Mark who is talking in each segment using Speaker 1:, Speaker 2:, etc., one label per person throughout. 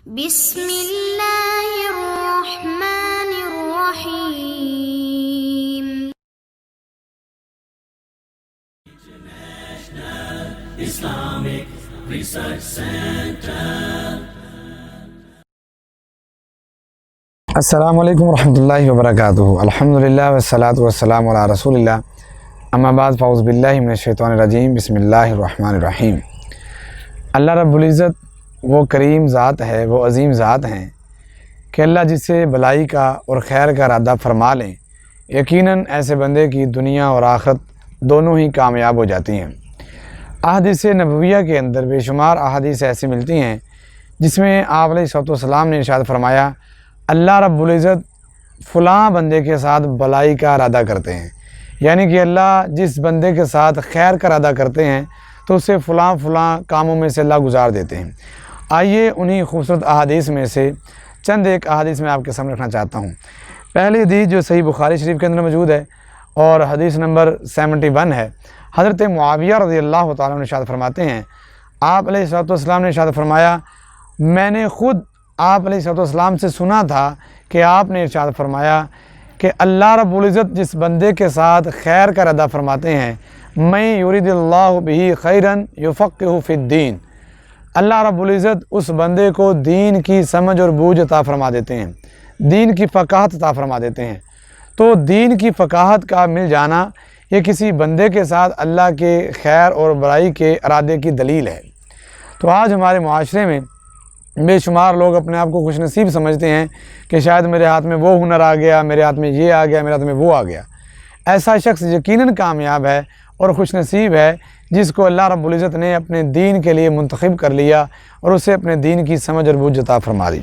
Speaker 1: بسم اللہ الرحمن الرحیم۔
Speaker 2: Islamic Research Center.
Speaker 3: السلام علیکم ورحمۃ اللہ وبرکاتہ۔ الحمدللہ والصلاۃ والسلام علی رسول اللہ، اما بعد فاعوذ باللہ من الشیطان الرجیم، بسم اللہ الرحمن الرحیم۔ اللہ رب العزت وہ کریم ذات ہے، وہ عظیم ذات ہیں کہ اللہ جسے بلائی کا اور خیر کا ارادہ فرما لیں، یقیناً ایسے بندے کی دنیا اور آخرت دونوں ہی کامیاب ہو جاتی ہیں۔ احادیث نبویہ کے اندر بے شمار احادیث ایسی ملتی ہیں جس میں آپ علیہ الصلوۃ والسلام نے ارشاد فرمایا، اللہ رب العزت فلاں بندے کے ساتھ بلائی کا ارادہ کرتے ہیں، یعنی کہ اللہ جس بندے کے ساتھ خیر کا ارادہ کرتے ہیں تو اسے فلاں کاموں میں سے اللہ گزار دیتے ہیں۔ آئیے انہی خوبصورت احادیث میں سے چند ایک احادیث میں آپ کے سامنے رکھنا چاہتا ہوں۔ پہلی حدیث جو صحیح بخاری شریف کے اندر موجود ہے اور حدیث نمبر 71 ہے، حضرت معاویہ رضی اللہ تعالیٰ عنہ ارشاد فرماتے ہیں، آپ علیہ الصلوۃ والسلام نے ارشاد فرمایا، میں نے خود آپ علیہ الصلوۃ والسلام سے سنا تھا کہ آپ نے ارشاد فرمایا کہ اللہ رب العزت جس بندے کے ساتھ خیر کا ارادہ فرماتے ہیں، میں یرید اللہ بہ خیرا یفقہہ فی الدین، اللہ رب العزت اس بندے کو دین کی سمجھ اور بوجھ عطا فرما دیتے ہیں، دین کی فقاہت عطا فرما دیتے ہیں۔ تو دین کی فقاہت کا مل جانا یہ کسی بندے کے ساتھ اللہ کے خیر اور برائی کے ارادے کی دلیل ہے۔ تو آج ہمارے معاشرے میں بے شمار لوگ اپنے آپ کو خوش نصیب سمجھتے ہیں کہ شاید میرے ہاتھ میں وہ ہنر آ گیا، میرے ہاتھ میں یہ آ گیا، میرے ہاتھ میں وہ آ گیا۔ ایسا شخص یقیناً کامیاب ہے اور خوش نصیب ہے جس کو اللہ رب العزت نے اپنے دین کے لیے منتخب کر لیا اور اسے اپنے دین کی سمجھ اور بوجھ عطا فرما دی۔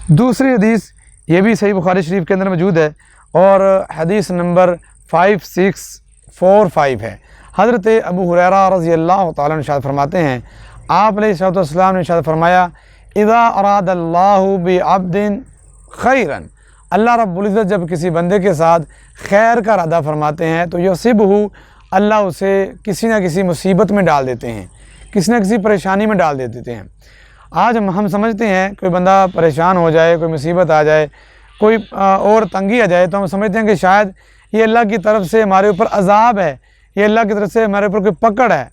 Speaker 3: دوسری حدیث یہ بھی صحیح بخاری شریف کے اندر موجود ہے اور حدیث نمبر 5645 ہے۔ حضرت ابو ہریرہ رضی اللہ تعالیٰ عنہ ارشاد فرماتے ہیں، آپ علیہ الصلوۃ والسلام نے ارشاد فرمایا، اذا اراد اللہ بعبد خیرا، اللہ رب العزت جب کسی بندے کے ساتھ خیر کا ارادہ فرماتے ہیں تو یصبہ، اللہ اسے کسی نہ کسی مصیبت میں ڈال دیتے ہیں، کسی نہ کسی پریشانی میں ڈال دیتے ہیں۔ آج ہم سمجھتے ہیں کوئی بندہ پریشان ہو جائے، کوئی مصیبت آ جائے، کوئی اور تنگی آ جائے تو ہم سمجھتے ہیں کہ شاید یہ اللہ کی طرف سے ہمارے اوپر عذاب ہے، یہ اللہ کی طرف سے ہمارے اوپر کوئی پکڑ ہے۔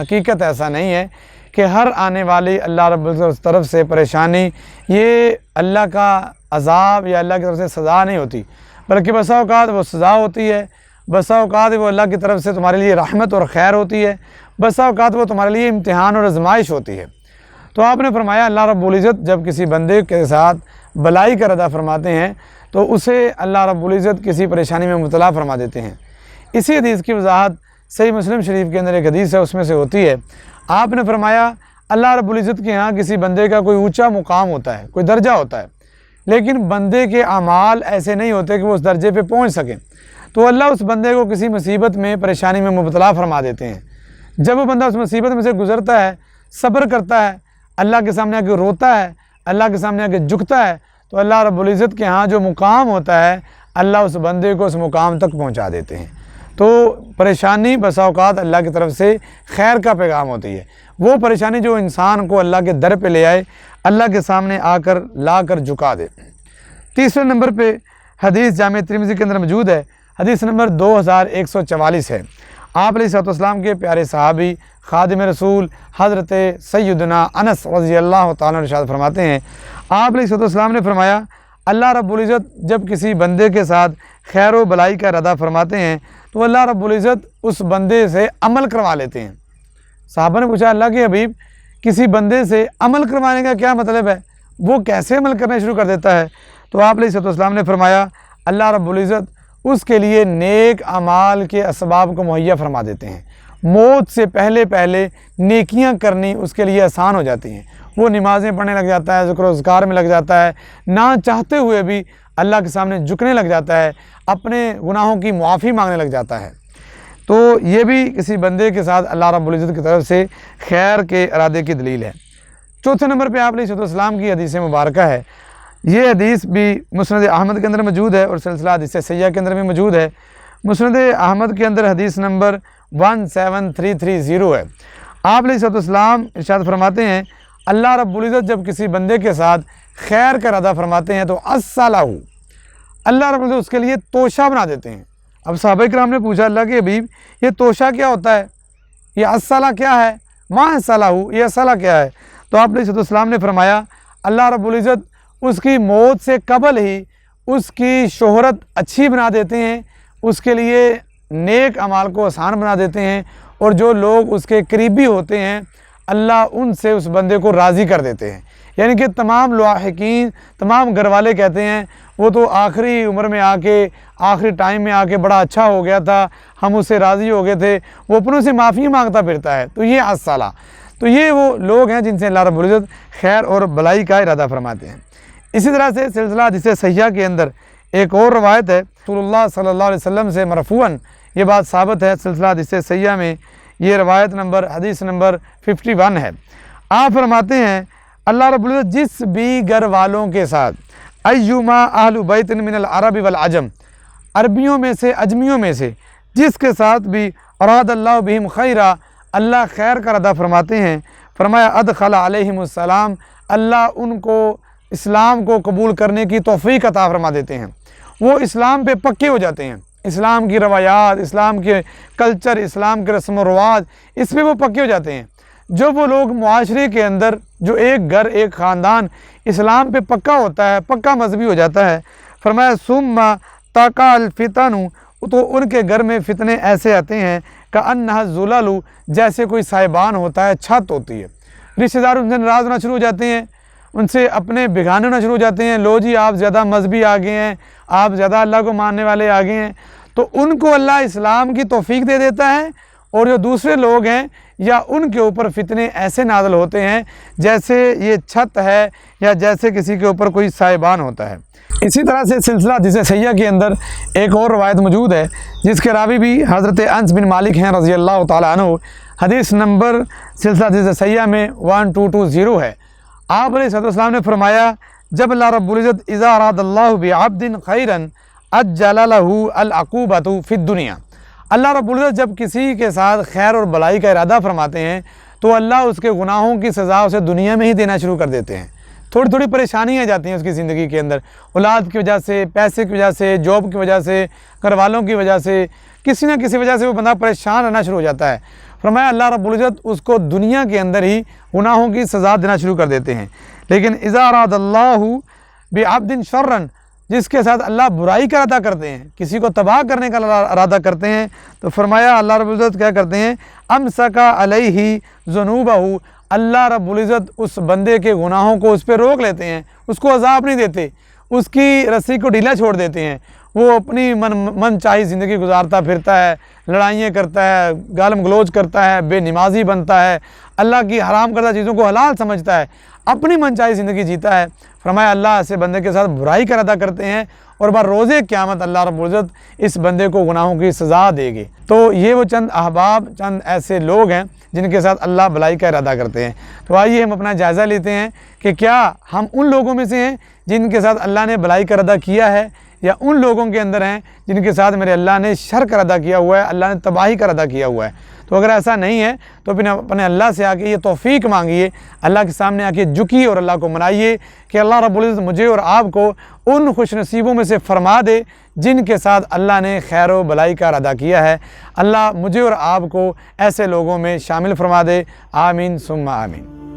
Speaker 3: حقیقت ایسا نہیں ہے کہ ہر آنے والی اللہ رب العزت کی طرف سے پریشانی یہ اللہ کا عذاب یا اللہ کی طرف سے سزا نہیں ہوتی، بلکہ بسا اوقات وہ سزا ہوتی ہے، بسا اوقات وہ اللہ کی طرف سے تمہارے لیے رحمت اور خیر ہوتی ہے، بسا اوقات وہ تمہارے لیے امتحان اور آزمائش ہوتی ہے۔ تو آپ نے فرمایا اللہ رب العزت جب کسی بندے کے ساتھ بلائی کا ارادہ فرماتے ہیں تو اسے اللہ رب العزت کسی پریشانی میں مبتلا فرما دیتے ہیں۔ اسی حدیث کی وضاحت صحیح مسلم شریف کے اندر ایک حدیث ہے، اس میں سے ہوتی ہے، آپ نے فرمایا اللہ رب العزت کے ہاں کسی بندے کا کوئی اونچا مقام ہوتا ہے، کوئی درجہ ہوتا ہے، لیکن بندے کے اعمال ایسے نہیں ہوتے کہ وہ اس درجے پہ پہنچ سکیں، تو اللہ اس بندے کو کسی مصیبت میں پریشانی میں مبتلا فرما دیتے ہیں۔ جب وہ بندہ اس مصیبت میں سے گزرتا ہے، صبر کرتا ہے، اللہ کے سامنے آ کے روتا ہے، اللہ کے سامنے آ کے جھکتا ہے، تو اللہ رب العزت کے ہاں جو مقام ہوتا ہے اللہ اس بندے کو اس مقام تک پہنچا دیتے ہیں۔ تو پریشانی بسا اوقات اللہ کی طرف سے خیر کا پیغام ہوتی ہے، وہ پریشانی جو انسان کو اللہ کے در پہ لے آئے، اللہ کے سامنے آ کر لا کر جھکا دے۔ تیسرے نمبر پہ حدیث جامع ترمذی کے اندر موجود ہے، حدیث نمبر 2144 ہے۔ آپ علیہ الصلوۃ والسلام کے پیارے صحابی خادم رسول حضرت سیدنا انس رضی اللہ تعالیٰ عنہ ارشاد فرماتے ہیں، آپ علیہ الصلوۃ والسلام نے فرمایا، اللہ رب العزت جب کسی بندے کے ساتھ خیر و بلائی کا ارادہ فرماتے ہیں تو اللہ رب العزت اس بندے سے عمل کروا لیتے ہیں۔ صحابہ نے پوچھا، اللہ کے حبیب کسی بندے سے عمل کروانے کا کیا مطلب ہے، وہ کیسے عمل کرنا شروع کر دیتا ہے؟ تو آپ علیہ الصلوۃ والسلام نے فرمایا، اللہ رب العزت اس کے لیے نیک اعمال کے اسباب کو مہیا فرما دیتے ہیں، موت سے پہلے نیکیاں کرنی اس کے لیے آسان ہو جاتی ہیں، وہ نمازیں پڑھنے لگ جاتا ہے، ذکر و اذکار میں لگ جاتا ہے، نہ چاہتے ہوئے بھی اللہ کے سامنے جھکنے لگ جاتا ہے، اپنے گناہوں کی معافی مانگنے لگ جاتا ہے۔ تو یہ بھی کسی بندے کے ساتھ اللہ رب العزت کی طرف سے خیر کے ارادے کی دلیل ہے۔ چوتھے نمبر پہ آپ علیہ الصلوۃ والسلام کی حدیث مبارکہ ہے، یہ حدیث بھی مسند احمد کے اندر موجود ہے اور سلسلہ حدیث سیاح کے اندر بھی موجود ہے۔ مسند احمد کے اندر حدیث نمبر 17330 ہے۔ آپ علیہ الصلوۃ والسلام ارشاد فرماتے ہیں، اللہ رب العزت جب کسی بندے کے ساتھ خیر کا ارادہ فرماتے ہیں تو الصلاح، اللہ رب العزت اس کے لیے توشہ بنا دیتے ہیں۔ اب صحابہ کرام نے پوچھا اللہ کے حبیب یہ توشہ کیا ہوتا ہے، یہ الصلاح کیا ہے، ما الصلاح، یہ الصلاح کیا ہے؟ تو آپ علیہ السلام نے فرمایا اللہ رب العزت اس کی موت سے قبل ہی اس کی شہرت اچھی بنا دیتے ہیں، اس کے لیے نیک اعمال کو آسان بنا دیتے ہیں، اور جو لوگ اس کے قریبی ہوتے ہیں اللہ ان سے اس بندے کو راضی کر دیتے ہیں۔ یعنی کہ تمام لاحقین، تمام گھر والے کہتے ہیں وہ تو آخری عمر میں آ کے، آخری ٹائم میں آ کے بڑا اچھا ہو گیا تھا، ہم اس سے راضی ہو گئے تھے، وہ اپنوں سے معافی مانگتا پھرتا ہے۔ تو یہ الصلاح، تو یہ وہ لوگ ہیں جن سے اللہ رب العزت خیر اور بلائی کا ارادہ فرماتے ہیں۔ اسی طرح سے سلسلہ حدیث صحیحہ کے اندر ایک اور روایت ہے رسول اللہ صلی اللہ علیہ وسلم سے مرفوعاً یہ بات ثابت ہے، سلسلہ حدیث صحیحہ میں یہ روایت حدیث نمبر 51 ہے۔ آپ فرماتے ہیں اللہ رب العزت جس بھی گھر والوں کے ساتھ ایما اہل بیت من العرب والعجم، عربیوں میں سے اجمیوں میں سے جس کے ساتھ بھی اراد اللہ بہم خیرا، اللہ خیر کا ارادہ فرماتے ہیں، فرمایا ادخل علیہم السلام، اللہ ان کو اسلام کو قبول کرنے کی توفیق عطا فرما دیتے ہیں، وہ اسلام پہ پکے ہو جاتے ہیں، اسلام کی روایات، اسلام کے کلچر، اسلام کے رسم و رواج، اس پہ وہ پکے ہو جاتے ہیں۔ جو وہ لوگ معاشرے کے اندر، جو ایک گھر ایک خاندان اسلام پہ پکا ہوتا ہے، پکا مذہبی ہو جاتا ہے، فرمایا ثم تقع الفتن، تو ان کے گھر میں فتنے ایسے آتے ہیں کأنها الظلال، جیسے کوئی سائبان ہوتا ہے، چھت ہوتی ہے، رشتہ دار ان سے ناراض ہونا شروع ہو جاتے ہیں، ان سے اپنے بگانے ہونا شروع ہو جاتے ہیں، لو جی آپ زیادہ مذہبی آ گئے ہیں، آپ زیادہ اللہ کو ماننے والے آ گئے ہیں، تو ان کو اللہ اسلام کی توفیق دے دیتا ہے، اور جو دوسرے لوگ ہیں یا ان کے اوپر فتنے ایسے نازل ہوتے ہیں جیسے یہ چھت ہے یا جیسے کسی کے اوپر کوئی سائبان ہوتا ہے۔ اسی طرح سے سلسلہ حدیث صحیحہ کے اندر ایک اور روایت موجود ہے جس کے راوی بھی حضرت انس بن مالک ہیں رضی اللہ تعالیٰ عنہ، حدیث نمبر سلسلہ حدیث صحیحہ میں 1220 ہے۔ آپ علیہ السلام نے فرمایا جب اللہ رب العزت اذا اراد اللہ بعبد خیرا عجل له العقوبۃ فی الدنیا، اللہ رب العزت جب کسی کے ساتھ خیر اور بلائی کا ارادہ فرماتے ہیں تو اللہ اس کے گناہوں کی سزا اسے دنیا میں ہی دینا شروع کر دیتے ہیں۔ تھوڑی تھوڑی پریشانیاں جاتی ہیں اس کی زندگی کے اندر، اولاد کی وجہ سے، پیسے کی وجہ سے، جاب کی وجہ سے، گھر والوں کی وجہ سے، کسی نہ کسی وجہ سے وہ بندہ پریشان رہنا شروع ہو جاتا ہے۔ فرمایا اللہ رب العزت اس کو دنیا کے اندر ہی گناہوں کی سزا دینا شروع کر دیتے ہیں۔ لیکن اذا اراد اللہ بعبد شرا، جس کے ساتھ اللہ برائی کا ارادہ کرتے ہیں، کسی کو تباہ کرنے کا ارادہ کرتے ہیں، تو فرمایا اللہ رب العزت کیا کرتے ہیں امسک علیہ ذنوبہ، اللہ رب العزت اس بندے کے گناہوں کو اس پہ روک لیتے ہیں، اس کو عذاب نہیں دیتے، اس کی رسی کو ڈھیلا چھوڑ دیتے ہیں، وہ اپنی من چاہی زندگی گزارتا پھرتا ہے، لڑائیاں کرتا ہے، گالم گلوچ کرتا ہے، بے نمازی بنتا ہے، اللہ کی حرام کردہ چیزوں کو حلال سمجھتا ہے، اپنی من چاہی زندگی جیتا ہے۔ فرمایا اللہ ایسے بندے کے ساتھ برائی کا ارادہ کرتے ہیں اور روز قیامت اللہ رب العزت اس بندے کو گناہوں کی سزا دے گی۔ تو یہ وہ چند احباب، چند ایسے لوگ ہیں جن کے ساتھ اللہ بھلائی کا ارادہ کرتے ہیں۔ تو آئیے ہم اپنا جائزہ لیتے ہیں کہ کیا ہم ان لوگوں میں سے ہیں جن کے ساتھ اللہ نے بھلائی کا ارادہ کیا ہے، یا ان لوگوں کے اندر ہیں جن کے ساتھ میرے اللہ نے شر کا ارادہ کیا ہوا ہے، اللہ نے تباہی کا ارادہ کیا ہوا ہے۔ تو اگر ایسا نہیں ہے تو پھر اپنے اللہ سے آ کے یہ توفیق مانگیے، اللہ کے سامنے آ کے جھکیے اور اللہ کو منائیے کہ اللہ رب العزت مجھے اور آپ کو ان خوش نصیبوں میں سے فرما دے جن کے ساتھ اللہ نے خیر و بلائی کا ارادہ کیا ہے۔ اللہ مجھے اور آپ کو ایسے لوگوں میں شامل فرما دے، آمین ثم آمین۔